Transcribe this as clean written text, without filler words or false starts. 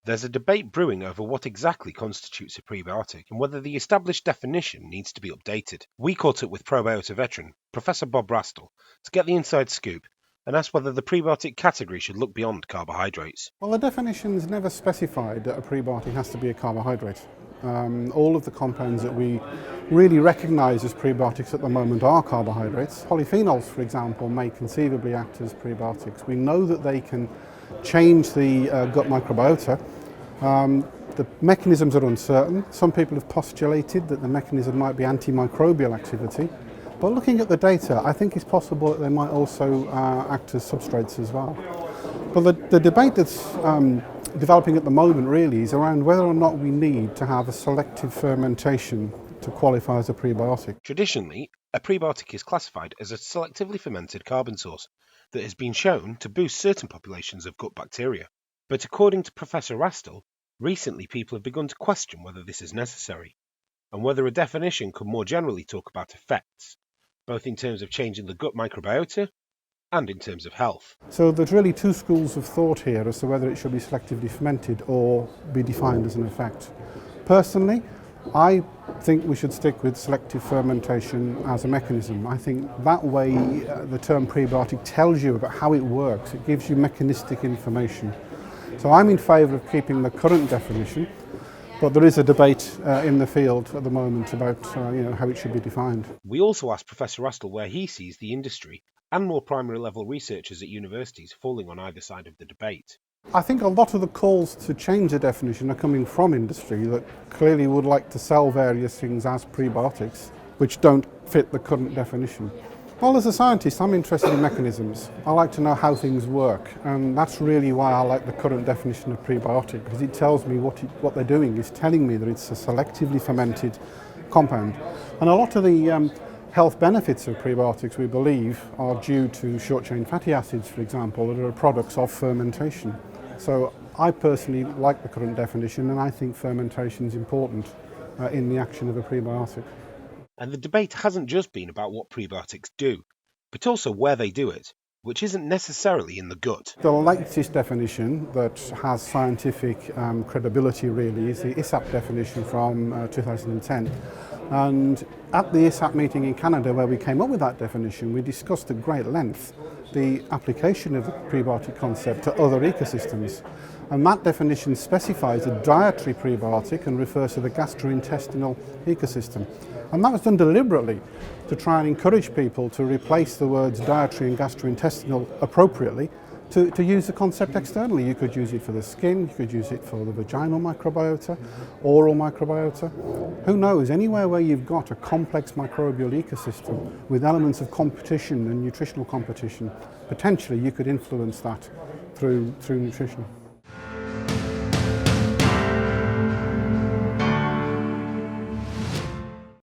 There's a debate brewing over what exactly constitutes a prebiotic and whether the established definition needs to be updated. We caught up with Probiota veteran Professor Bob Rastall to get the inside scoop and asked whether the prebiotic category should look beyond carbohydrates. Well, the definition's never specified that a prebiotic has to be a carbohydrate. All of the compounds that we really recognise as prebiotics at the moment are carbohydrates. Polyphenols, for example, may conceivably act as prebiotics. We know that they can change the gut microbiota. The mechanisms are uncertain. Some people have postulated that the mechanism might be anti-microbial activity. But looking at the data, I think it's possible that they might also act as substrates as well. But the debate that's developing at the moment really is around whether or not we need to have a selective fermentation to qualify as a prebiotic. Traditionally, a prebiotic is classified as a selectively fermented carbon source that has been shown to boost certain populations of gut bacteria. But according to Professor Rastall, recently people have begun to question whether this is necessary, and whether a definition could more generally talk about effects, both in terms of changing the gut microbiota and in terms of health. So there's really two schools of thought here as to whether it should be selectively fermented or be defined as an effect. Personally, I think we should stick with selective fermentation as a mechanism. I think that way the term prebiotic tells you about how it works. It gives you mechanistic information. So I'm in favour of keeping the current definition, but there is a debate in the field at the moment about how it should be defined. We also asked Professor Rastall where he sees the industry and more primary level researchers at universities falling on either side of the debate. I think a lot of the calls to change the definition are coming from industry that clearly would like to sell various things as prebiotics which don't fit the current definition. Well, as a scientist, I'm interested in mechanisms. I like to know how things work, and that's really why I like the current definition of prebiotic, because it tells me what they're doing is telling me that it's a selectively fermented compound. And a lot of the health benefits of prebiotics, we believe, are due to short-chain fatty acids, for example, that are products of fermentation. So I personally like the current definition, and I think fermentation is important in the action of a prebiotic. And the debate hasn't just been about what prebiotics do, but also where they do it, which isn't necessarily in the gut. The latest definition that has scientific credibility really is the ISAP definition from 2010. And at the ISAP meeting in Canada, where we came up with that definition, we discussed at great length the application of the prebiotic concept to other ecosystems. And that definition specifies a dietary prebiotic and refers to the gastrointestinal ecosystem. And that was done deliberately to try and encourage people to replace the words dietary and gastrointestinal appropriately to use the concept externally. You could use it for the skin, you could use it for the vaginal microbiota, oral microbiota. Who knows, anywhere where you've got a complex microbial ecosystem with elements of competition and nutritional competition, potentially you could influence that through nutrition.